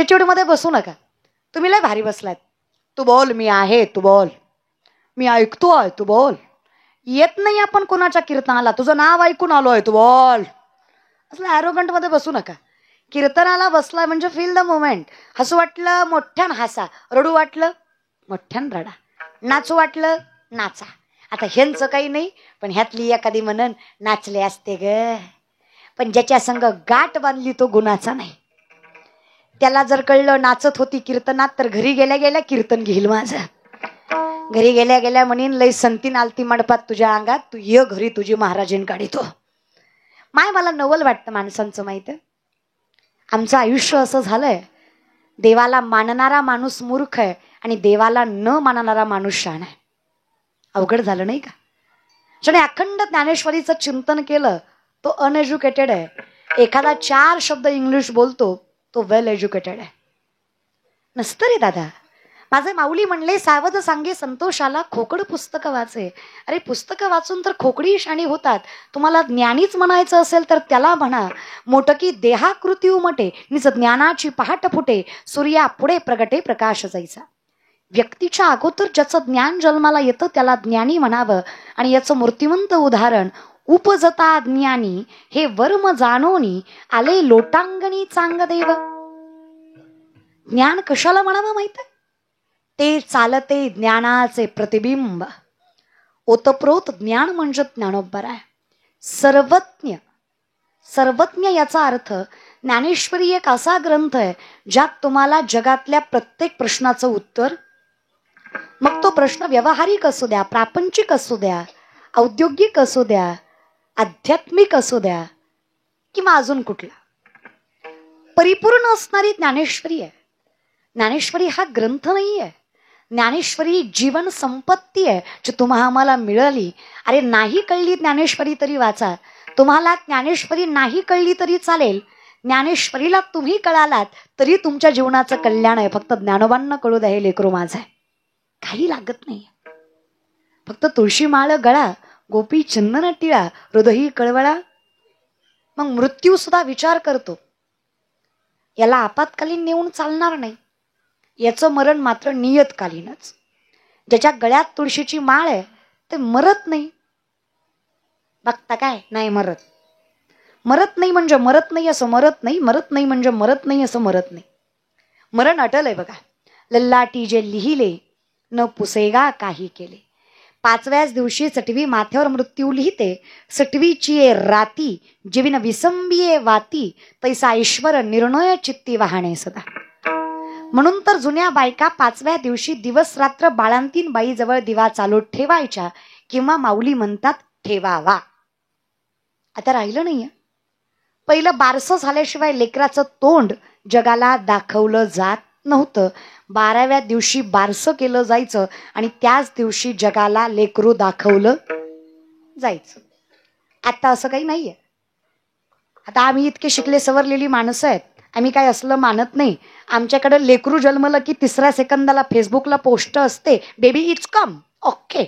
चिडचिडमध्ये बसू नका. तुम्ही लय भारी बसलात. तू बोल, मी आहे, तू बोल, मी ऐकतोय, तू बोल. येत नाही आपण कोणाच्या कीर्तनाला, तुझं नाव ऐकून आलोय, तू बोल. असलं ॲरोगंट मध्ये बसू नका. कीर्तनाला बसला म्हणजे फील द मोमेंट. हसू वाटलं मोठ्यान हसा, रडू वाटलं मोठ्यान रडा, नाचू वाटलं नाचा. आता ह्यांचं काही नाही, पण ह्यातली एखादी म्हणन नाचले असते ग, पण ज्याच्या संग गाठ बांधली तो गुणाचा नाही. त्याला जर कळलं नाचत होती कीर्तनात, तर घरी गेल्या गेल्या कीर्तन घेईल माझं. घरी गेल्या गेल्या म्हणीन लई संतीन आलती मंडपात तुझ्या अंगात, तू ये घरी तुझी महाराजीन काढितो. माय मला नवल वाटतं माणसांचं. माहित आहे, आमचं आयुष्य असं झालंय, देवाला मानणारा माणूस मूर्ख आहे आणि देवाला न मानणारा माणूस शहाणा आहे. अवघड झालं नाही का? ज्याने अखंड ज्ञानेश्वरीचं चिंतन केलं तो अनएज्युकेटेड आहे. एखादा 4 शब्द इंग्लिश बोलतो तो वेल एज्युकेटेड आहे. नसतं रे दादा. माझे माऊली म्हणले, सावध सांगे संतोषाला खोकड पुस्तकं वाचे. अरे पुस्तकं वाचून तर खोकडी शाणी होतात. तुम्हाला ज्ञानीच म्हणायचं असेल तर त्याला म्हणा, मोटकी देहाकृती उमटे, निज ज्ञानाची पहाट फुटे, सूर्या पुढे प्रगटे प्रकाश जायचा. व्यक्तीच्या अगोदर ज्याचं ज्ञान जन्माला येतं त्याला ज्ञानी म्हणावं. आणि याचं मूर्तिमंत उदाहरण, उपजता ज्ञानी हे वर्म जाणोनी, आले लोटांगणी चांगदेव. ज्ञान कशाला म्हणावं माहित आहे? ते चालते ज्ञानाचे प्रतिबिंब. ओतप्रोत ज्ञान म्हणजे ज्ञानोबा आहे. सर्वज्ञ, सर्वज्ञ याचा अर्थ, ज्ञानेश्वरी एक असा ग्रंथ आहे ज्यात तुम्हाला जगातल्या प्रत्येक प्रश्नाचं उत्तर, मग तो प्रश्न व्यवहारिक असू द्या, प्रापंचिक असू द्या, औद्योगिक असू द्या, आध्यात्मिक असू द्या, किंवा अजून कुठला, परिपूर्ण असणारी ज्ञानेश्वरी आहे. ज्ञानेश्वरी हा ग्रंथ नाही आहे. ज्ञानेश्वरी जीवन संपत्ती आहे जी तुम्हाला आम्हाला मिळाली. अरे नाही कळली ज्ञानेश्वरी तरी वाचा. तुम्हाला ज्ञानेश्वरी नाही कळली तरी चालेल. ज्ञानेश्वरीला तुम्ही कळालात तरी तुमच्या जीवनाचं कल्याण आहे. फक्त ज्ञानोबांना कळू द्या हे लेकरू माझं आहे. काही लागत नाही. फक्त तुळशी माळ गळा, गोपी चंदन टिळा, हृदयी कळवळा. मग मृत्यू सुद्धा विचार करतो, याला आपत्कालीन नेऊन चालणार नाही. याचं मरण मात्र नियतकालीनच. ज्याच्या गळ्यात तुळशीची माळ आहे ते मरत नाही. बघता काय? नाही मरत. मरत नाही म्हणजे मरत नाही असं मरत नाही, मरत नाही म्हणजे मरत नाही असं मरत नाही. मरण अटल आहे बघा. लल्लाटी जे लिहिले न पुसेगा काही केले. 5व्याच दिवशी सटवी माथ्यावर मृत्यू लिहिते. सटवीची ये राती जीविन विसंबिये वाती, तैसा ईश्वर निर्णय चित्ती वाहणे सदा. म्हणून तर जुन्या बायका 5व्या दिवशी दिवस रात्र बाळंतीन बाईजवळ दिवा चालू ठेवायच्या, किंवा माऊली म्हणतात ठेवावा. आता राहिलं नाहीये. पहिलं बारसं झाल्याशिवाय लेकराचं तोंड जगाला दाखवलं जात नव्हतं. 12व्या दिवशी बारसं केलं जायचं आणि त्याच दिवशी जगाला लेकरू दाखवलं जायचं. आता असं काही नाहीये. आता आम्ही इतके शिकले सवरलेली माणसं आहेत, आम्ही काय असलं मानत नाही. आमच्याकडे लेकरू जन्मलं की 3ऱ्या सेकंदाला फेसबुकला पोस्ट असते, baby it's come. Okay,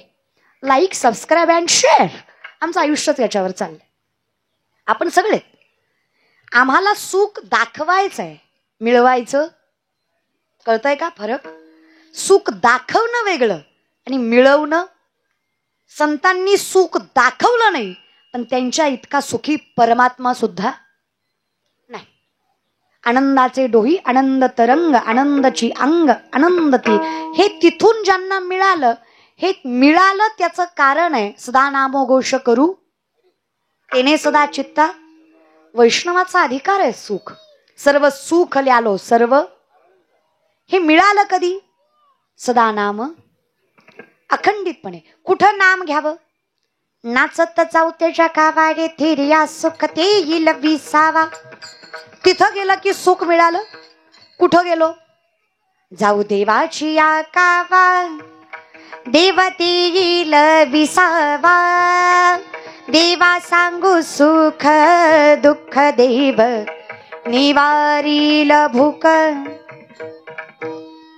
like, subscribe and share. आमचं आयुष्यच याच्यावर चाललंय. आपण सगळे, आम्हाला सुख दाखवायचं आहे, मिळवायचं. कळतंय का फरक? सुख दाखवणं वेगळं आणि मिळवणं. संतांनी सुख दाखवलं नाही, पण त्यांच्या इतका सुखी परमात्मा सुद्धा नाही. आनंदाचे डोही आनंद तरंग, आनंदाची अंग आनंदती. हे तिथून ज्यांना मिळालं, हे मिळालं त्याचं कारण आहे, सदा नामोघोष करू तेने सदा चित्ता. वैष्णवाचा अधिकार आहे सुख. सर्व सुख ल्यालो सर्व. हे मिळालं कधी? सदा नाम अखंडितपणे. कुठं नाम घ्यावं? नाचत चौथ्याच्या कावागे थेरिया सुख ते येईल विसावा. तिथं गेलं की सुख मिळालं. कुठं गेलो? जाऊ देवाची या कावा, देव ते येईल विसावा. देवा सांगू सुख दुःख, देव निवारील भूक.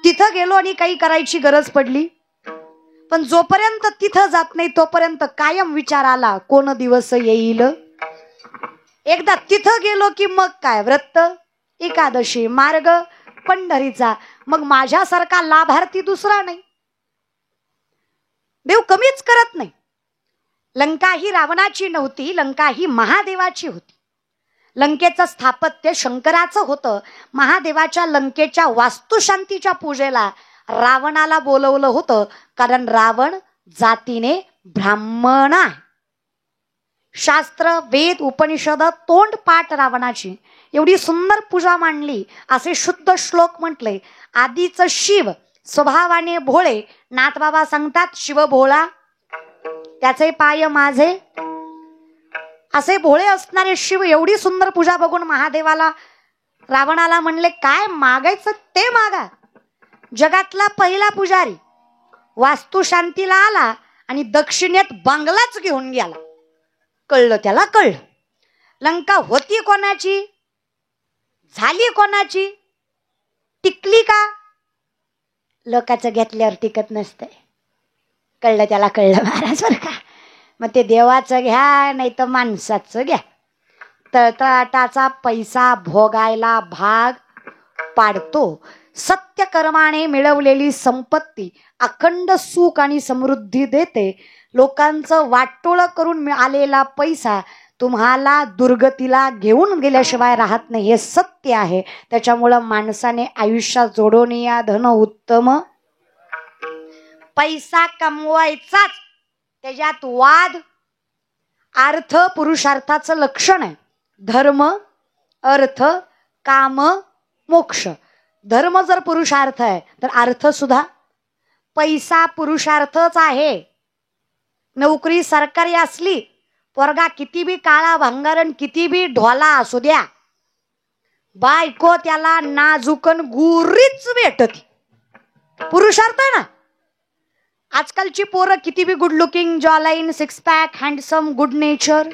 तिथं गेलो आणि काही करायची गरज पडली, पण जोपर्यंत तिथं जात नाही तोपर्यंत कायम विचार आला, कोण दिवस येईल. एकदा तिथं गेलो की मग काय, व्रत, एकादशी, मार्ग, पंढरीचा, मग माझ्यासारखा लाभार्थी दुसरा नाही. देव कमीच करत नाही. लंका ही रावणाची नव्हती, लंका ही महादेवाची होती. लंकेचं स्थापत्य शंकराचं होतं. महादेवाच्या लंकेच्या वास्तुशांतीच्या पूजेला रावणाला बोलवलं होतं, कारण रावण जातीने ब्राह्मण आहे. शास्त्र, वेद, उपनिषद तोंड पाठ रावणाची एवढी सुंदर पूजा मांडली. असे शुद्ध श्लोक म्हटले. आधीच शिव स्वभावाने भोळे, नाथबाबा सांगतात शिव भोळा त्याचे पाय माझे. असे भोळे असणारे शिव एवढी सुंदर पूजा बघून महादेवाला रावणाला म्हणले, काय मागायचं ते मागा. जगातला पहिला पुजारी वास्तुशांतीला आला आणि दक्षिणेत बंगलाच घेऊन गेला. कळलं त्याला, कळलं. लंका होती कोणाची, झाली कोणाची, टिकली का? लोकांचं घेतल्यावर टिकत नसते. कळलं त्याला, कळलं महाराज बरं का. मग ते देवाचं घ्या नाही तर माणसाचं घ्या, तळतळाटाचा पैसा भोगायला भाग पाडतो. सत्य कर्माने मिळवलेली संपत्ती अखंड सुख आणि समृद्धी देते. लोकांचं वाटोळं करून आलेला पैसा तुम्हाला दुर्गतीला घेऊन गेल्याशिवाय राहत नाही, हे सत्य आहे. त्याच्यामुळं माणसाने आयुष्यात जोडून या धन उत्तम. पैसा कमवायचाच, त्याच्यात वाद. अर्थ पुरुषार्थाचं लक्षण आहे. धर्म, अर्थ, काम, मोक्ष. धर्म जर पुरुषार्थ आहे तर अर्थ सुद्धा. पैसा पुरुषार्थच आहे. नोकरी सरकारी असली, पोरगा किती बी काळा भंगारण किती बी ढोला असू द्या, बायको त्याला नाजुकन गुरीच भेटती. पुरुषार्थ आहे ना. आजकालची पोरं किती बी good looking, jawline, six pack, handsome, good nature,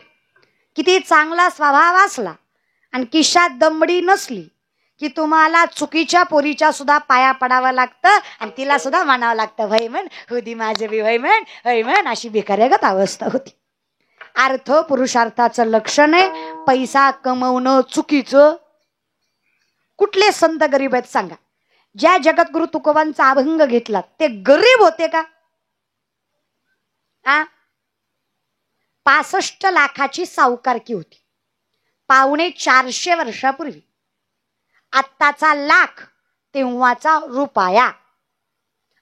किती चांगला स्वभाव असला आणि किशात दमडी नसली की तुम्हाला चुकीच्या पोरीच्या सुद्धा पाया पडावं लागतं आणि तिला सुद्धा म्हणावं लागतं, भय म्हण हुदी माझे बी भय म्हण, हय म्हण. अशी भिकाऱ्यागत अवस्था होती. अर्थ पुरुषार्थाचं लक्षण आहे. पैसा कमवणं चुकीचं. कुठले संत गरीब आहेत सांगा? ज्या जगद्गुरु तुकोबांचा अभंग घेतला ते गरीब होते का? 65 लाखाची सावकारकी होती 450 वर्षापूर्वी. आत्ताचा लाख तेव्हाचा रुपया,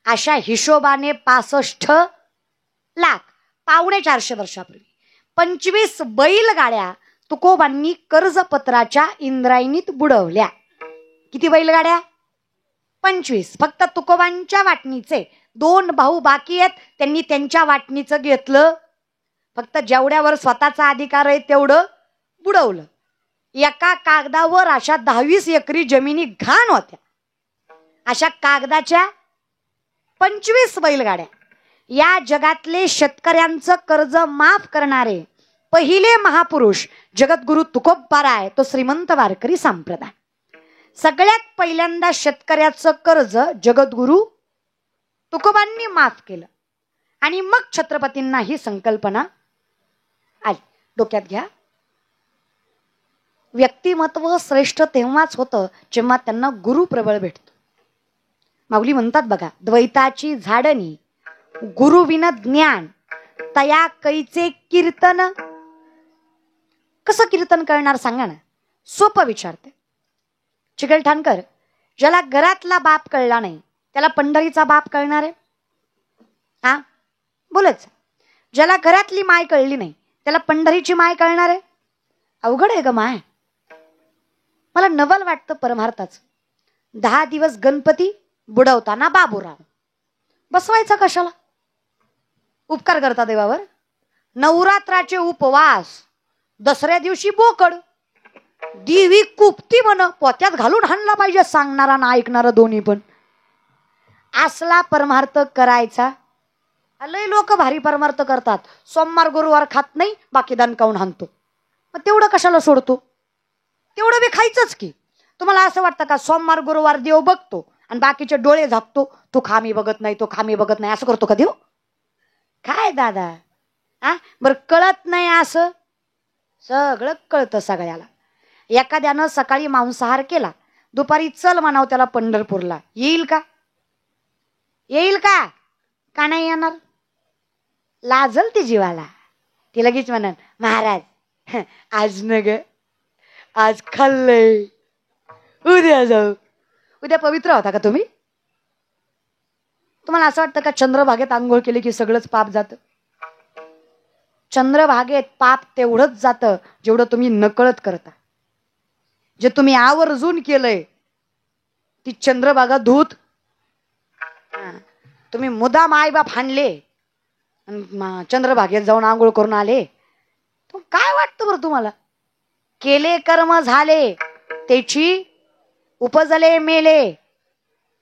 अशा हिशोबाने 65 लाख 450 वर्षापूर्वी. 25 बैलगाड्या तुकोबांनी कर्जपत्राच्या इंद्रायणीत बुडवल्या. किती बैलगाड्या? 25. फक्त तुकोबांच्या वाटणीचे 2 भाऊ बाकी आहेत, त्यांनी त्यांच्या वाटणीचं घेतलं. फक्त जेवढ्यावर स्वतःचा अधिकार आहे तेवढं बुडवलं. एका कागदावर अशा 10-20 एकरी जमिनी घाण होत्या. अशा कागदाच्या 25 बैलगाड्या. या जगातले शेतकऱ्यांचं कर्ज माफ करणारे पहिले महापुरुष जगद्गुरु तुकोबाराय, तो श्रीमंत वारकरी संप्रदाय. सगळ्यात पहिल्यांदा शेतकऱ्याचं कर्ज जगद्गुरु तुकोबांनी माफ केलं आणि मग छत्रपतींना ही संकल्पना आली. डोक्यात घ्या, व्यक्तिमत्व श्रेष्ठ तेव्हाच होतं जेव्हा त्यांना गुरु प्रबळ भेटतो. माऊली म्हणतात बघा, द्वैताची झाडणी गुरुविन ज्ञान तया कैचे कीर्तन. कसं कीर्तन करणार सांगा ना? सोपं विचारते. चिकलठाणकर, ज्याला घरातला बाप कळला नाही त्याला पंढरीचा बाप कळणार आहे? हा बोलच. ज्याला घरातली माय कळली नाही त्याला पंढरीची माय कळणार आहे? अवघड आहे ग माय. मला नवल वाटतं परमार्थाचं. 10 दिवस गणपती बुडवताना बाबूराव बसवायचा कशाला? उपकार करता देवावर. नवरात्राचे उपवास, दसऱ्या दिवशी बोकड, देवी कुपती म्हण, पोत्यात घालून हाणला पाहिजे सांगणारा ना ऐकणारा दोन्ही पण. असला परमार्थ करायचा? लय लोक भारी परमार्थ करतात. सोमवार गुरुवार खात नाही, बाकी दणकावून हाणतो. मग तेवढं कशाला सोडतो? तेवढं बी खायचंच की. तुम्हाला असं वाटतं का सोमवार गुरुवार देव बघतो आणि बाकीचे डोळे झाकतो, तो खामी बघत नाही, तो खामी बघत नाही, असं करतो का देव? काय दादा, बरं कळत नाही असं? सगळं कळतं सगळ्याला. एखाद्यानं सकाळी मांसाहार केला, दुपारी चल म्हणाव त्याला पंढरपूरला, येईल का? येईल का? का नाही येणार? लाजल ती जीवाला. ती लगेच म्हणन महाराज आज न ग, आज खाल्लंय, उद्या जाऊ. उद्या पवित्र होता का तुम्ही? तुम्हाला असं वाटतं का चंद्रभागेत आंघोळ केली की सगळंच पाप जातं? चंद्रभागेत पाप तेवढंच जातं जेवढं तुम्ही नकळत करता. जे तुम्ही आवर्जून केलंय ती चंद्रभागा धूत. तुम्ही मुदाम आईबाप हाणले चंद्रभागेत जाऊन आंघोळ करून आले, काय वाटतं बरं तुम्हाला? केले कर्म झाले त्याची उपजले मेले,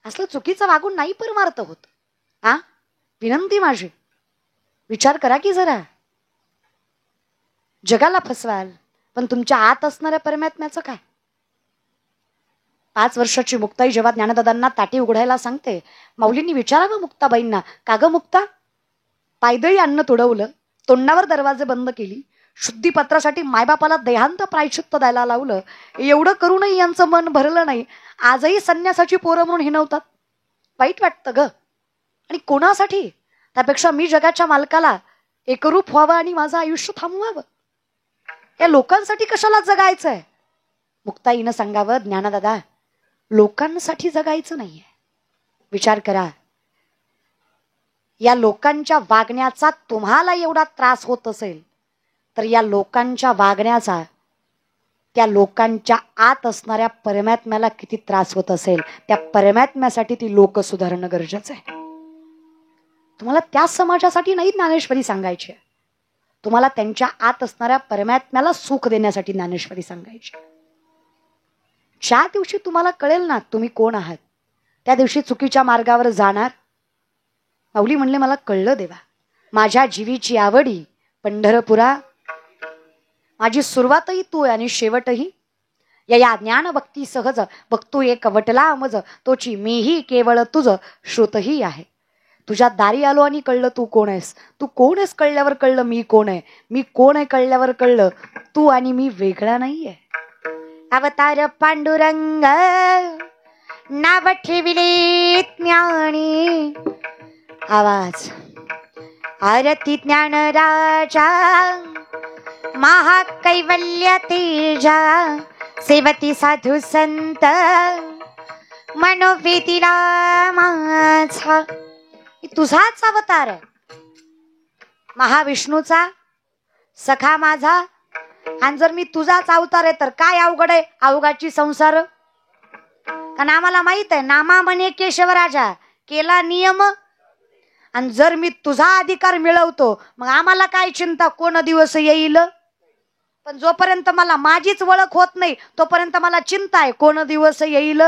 असलं चुकीचं वागून नाही परमार्थ होत. विनंती माझी, विचार करा की जरा. जगाला फसवाल पण तुमच्या आत असणाऱ्या परमात्म्याचं काय? 5 वर्षाची मुक्ताई जेव्हा ज्ञानदादांना ताटी उघडायला सांगते, माऊलींनी विचारावं मुक्ताबाईंना, का ग मुक्ता, पायदळी अन्न तुडवलं, तोंडावर दरवाजे बंद केली, शुद्धीपत्रासाठी मायबापाला देहांत प्रायश्चित्त द्यायला लावलं, एवढं करूनही यांचं मन भरलं नाही. आजही संन्यासाची पोरं म्हणून हिणवतात. वाईट वाटतं ग. आणि कोणासाठी? त्यापेक्षा मी जगाच्या मालकाला एकरूप व्हावं आणि माझं आयुष्य थांबवावं. या लोकांसाठी कशाला जगायचंय? मुक्ताईनं सांगावं, ज्ञानदादा लोकांसाठी जगायचं नाहीये. विचार करा, या लोकांच्या वागण्याचा तुम्हाला एवढा त्रास होत असेल तर या लोकांच्या वागण्याचा त्या लोकांच्या आत असणाऱ्या परमात्म्याला किती त्रास होत असेल. त्या परमात्म्यासाठी ती लोक सुधारणं गरजेचं आहे. तुम्हाला त्या समाजासाठी नाही ज्ञानेश्वरी सांगायची, तुम्हाला त्यांच्या आत असणाऱ्या परमात्म्याला सुख देण्यासाठी ज्ञानेश्वरी सांगायची. ज्या दिवशी तुम्हाला कळेल ना तुम्ही कोण आहात, त्या दिवशी चुकीच्या मार्गावर जाणार. माऊली म्हणले, मला कळलं देवा, माझ्या जीवीची आवडी पंढरपुरा, माझी सुरुवातही तू आणि शेवटही या ज्ञान भक्ती सहज बघतो एक वटला मज, तोची मीही केवळ तुझ श्रुतही आहे. तुझ्या दारी आलो आणि कळलं तू कोण आहेस. तू कोण आहेस कळल्यावर कळलं मी कोण आहे. मी कोण आहे कळल्यावर कळलं तू आणि मी वेगळा नाहीये. अवतार पांडुरंग नाव ठेविले ज्ञानी, आवाज आरती ज्ञान राजा, महाकैवल्य तेजा, सेवती साधू संत, मनोवेदिला माझा. तुझाच अवतार आहे, महाविष्णूचा सखा माझा. आणि जर मी तुझाच अवतार आहे तर काय अवघड आहे अवघाची संसार. कारण आम्हाला माहित आहे, नामा म्हणे केशवराजा, केला नियम. आणि जर मी तुझा अधिकार मिळवतो मग आम्हाला काय चिंता कोण दिवस येईल. पण जोपर्यंत मला माझीच ओळख होत नाही तोपर्यंत मला चिंता आहे कोण दिवस येईल.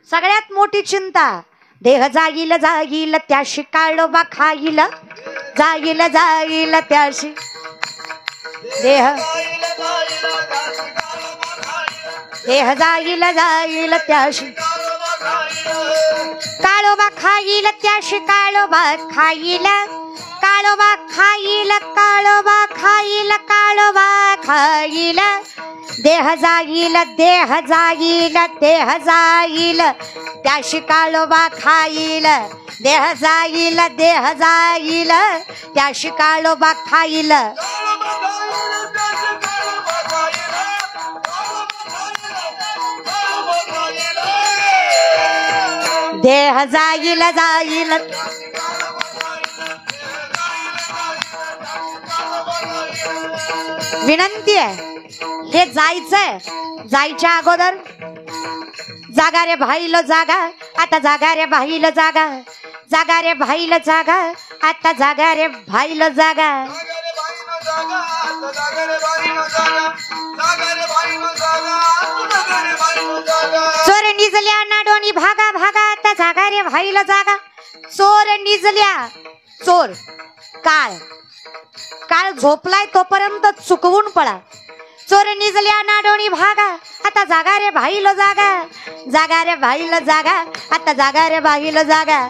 सगळ्यात मोठी चिंता, देह जाईल जाईल त्याशी काळोबा खाईल, जाईल जाईल त्याशी देह, देह जाईल जाईल त्याशी काळोबा खाईल, त्याशी काळोबा खाईल, काळोबा खाईल, काळोबा खाईल, काळोबा खाईल. देह जाईल, देह जाईल, देह जाईल त्याशी काळोबा खाईल, देह जाईल, देह जाईल त्याशी काळोबा खाईल. देह जाईल जाईल, विनंती आहे, हे जायचंय, जायच्या अगोदर जागा रे भाईल जागा, आता जागा रे भाईल जागा, जागा रे भाईल जागा, आता जागा रे भाईल जागा. चोर निजल्या नाडोनी भागा भागा, आता जागा रे भाईल जागा. चोर निजल्या, चोर काळ, काळ झोपलाय तोपर्यंत चुकवून पळा. चोर निजल्या नाडोनी भागा, आता जागा रे भाईल जागा, जागा रे भाईल जागा, आता जागा रे भाईल जागा,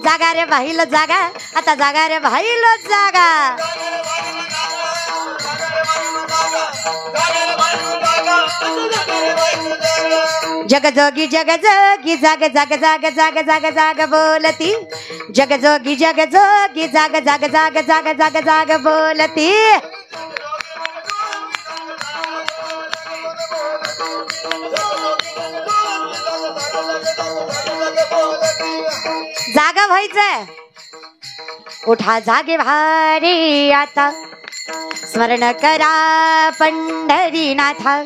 जागा रे भाईल जागा, आता जागा रे भाईल जागा. जग जोगी जाग जाग जाग जाग जाग जाग बोलती, जग जोगी जाग जाग जाग जाग जाग जाग बोलती. जागा व्हायचंय. उठा जागे भारी आता, स्मरण करा पंढरीनाथा,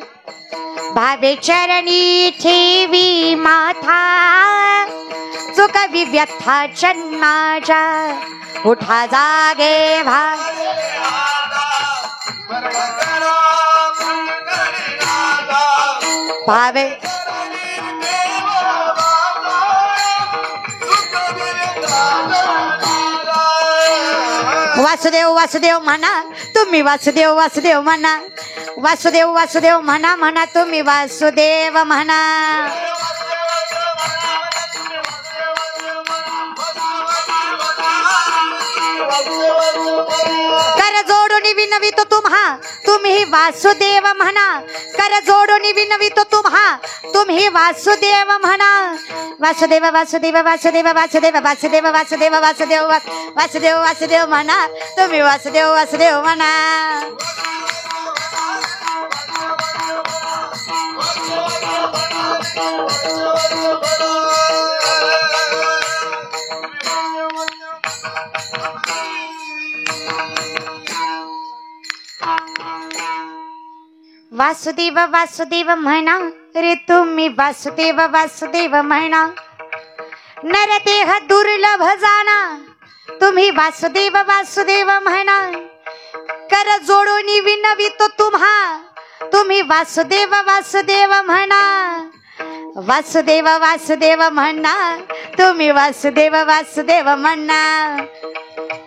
भावे चरणी ठेवी माथा, चुकवी व्यथा जन्माच्या. उठा जागे भावे वासुदेव वासुदेव म्हणा तुम्ही, वासुदेव वासुदेव म्हणा, वासुदेव वासुदेव म्हणा म्हणा तुम्ही, वासुदेव म्हणा. कर जोडून विनवितो तुम्हा, तुम्ही वासुदेव म्हणा. कर जोडून विनवितो तुम्हा, तुम्ही वासुदेव म्हणा. वासुदेव वासुदेव वासुदेव वासुदेव वासुदेव वासुदेव वासुदेव वासुदेव वासुदेव म्हणा तुम्ही, वासुदेव वासुदेव म्हणा. वासुदेव वासुदेव म्हणा रे तुम्ही, वासुदेव वासुदेव म्हणा. नरदेह दुर्लभ जाना, तुम्ही वासुदेव वासुदेव म्हणा. कर जोडून विनवितो तुम्हा, तुम्ही वासुदेव वासुदेव म्हणा. वासुदेव वासुदेव म्हणा तुम्ही, वासुदेव वासुदेव म्हणा.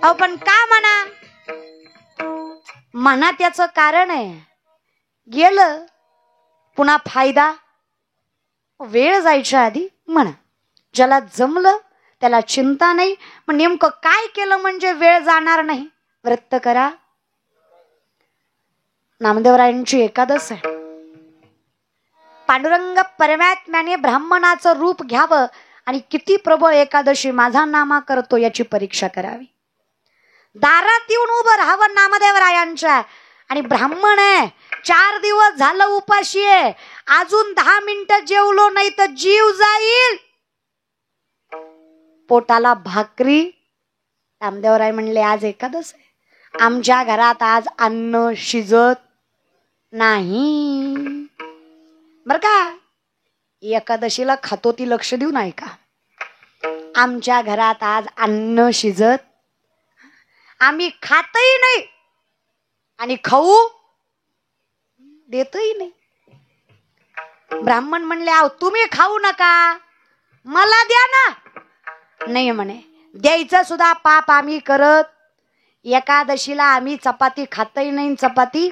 अहो पण का म्हणा? म्हणा त्याचं कारण आहे. गेलं पुन्हा फायदा, वेळ जायच्या आधी म्हणा. ज्याला जमलं त्याला चिंता नाही. पण नेमकं काय केलं म्हणजे वेळ जाणार नाही? व्रत करा. नामदेवरायांची एकादश आहे. पांडुरंग परमात्म्याने ब्राह्मणाचं रूप घ्यावं आणि किती प्रबळ एकादशी माझा नामा करतो याची परीक्षा करावी. दारात येऊन उभं राहावं नामदेवरायांच्या. आणि ब्राह्मण आहे, 4 दिवस झालं उपाशी आहे, अजून 10 मिनिटं जेवलो नाही तर जीव जाईल. पोटाला भाकरी. नामदेवराय म्हणले आज एकादश आहे, आमच्या घरात आज अन्न शिजत नाही. बर का, एकादशीला खातो ती लक्ष देऊ नाही का? आमच्या घरात आज अन्न शिजत, आम्ही खातही नाही आणि खाऊ देतही नाही. ब्राह्मण म्हणले आहो तुम्ही खाऊ नका, मला द्या ना. नाही म्हणे, द्यायचं सुद्धा पाप आम्ही करत. एकादशीला आम्ही चपाती खातही नाही, चपाती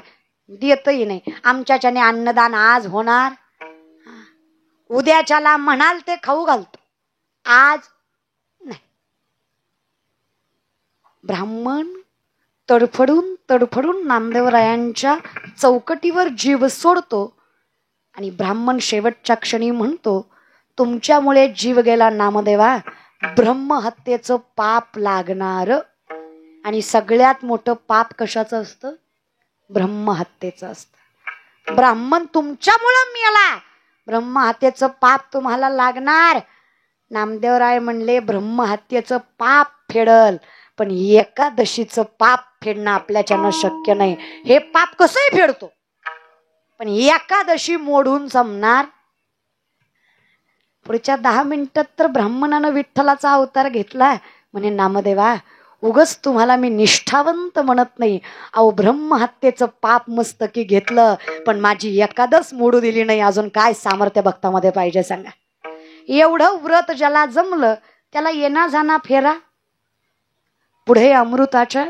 देतही नाही. आमच्याच्याने अन्नदान आज होणार, उद्याच्याला म्हणाल ते खाऊ घालतो, आज नाही. ब्राह्मण तडफडून तडफडून नामदेवरायांच्या चौकटीवर जीव सोडतो. आणि ब्राह्मण शेवटच्या क्षणी म्हणतो, तुमच्यामुळे जीव गेला नामदेवा, ब्रह्महत्येचं पाप लागणार. आणि सगळ्यात मोठं पाप कशाचं असतं? ब्रह्महत्येचं असतं. ब्राह्मण तुमच्यामुळं मेला, ब्रह्महत्येचं पाप तुम्हाला लागणार. नामदेवराय म्हणले ब्रह्महत्येचं पाप फेडल, पण एकादशीचं पाप फेडणं आपल्याच्यानं शक्य नाही. हे पाप कसंही फेडतो, पण एकादशी मोडून जमणार. पुढच्या 10 मिनिटात तर ब्राह्मणानं विठ्ठलाचा अवतार घेतला. म्हणे नामदेवा, उगच तुम्हाला मी निष्ठावंत म्हणत नाही, अहो ब्रह्महत्येचं पाप मस्तकी घेतलं, पण माझी एकादश मोडू दिली नाही. अजून काय सामर्थ्य भक्तामध्ये पाहिजे सांगा? एवढं व्रत ज्याला जमलं त्याला येणा जाणा फेरा. पुढे अमृताच्या,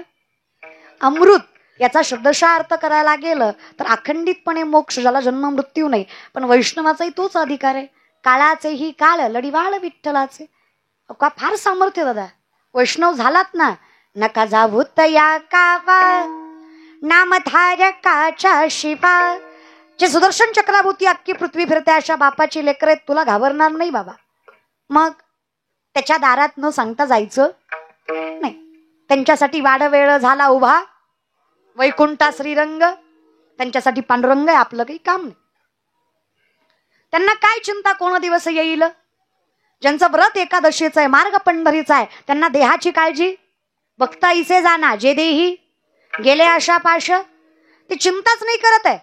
अमृत याचा शब्दशः अर्थ करायला गेलं तर अखंडितपणे मोक्ष, ज्याला जन्म मृत्यू नाही. पण वैष्णवाचाही तोच अधिकार आहे. काळाचेही काळ लढिवाळ विठ्ठलाचे. का फार सामर्थ्य दादा. वैष्णव झालात ना, नका जाऊ तया कावा नामधारकाच्या शिवा, जे सुदर्शन चक्राभोवती अख्खी पृथ्वी फिरते अशा बापाची लेकर आहेत, तुला घाबरणार नाही बाबा. मग त्याच्या दारात न सांगता जायचं नाही. त्यांच्यासाठी वाड वेळ झाला उभा वैकुंठा श्रीरंग, त्यांच्यासाठी पांडुरंग आहे, आपलं काही काम नाही. त्यांना काय चिंता कोण दिवस येईल. ज्यांचं व्रत एकादशीचं आहे, मार्ग पंढरीचा आहे, त्यांना देहाची काळजी. बघता इसे जाना जे देही गेले आशा पाश, ते चिंताच नाही करत आहे.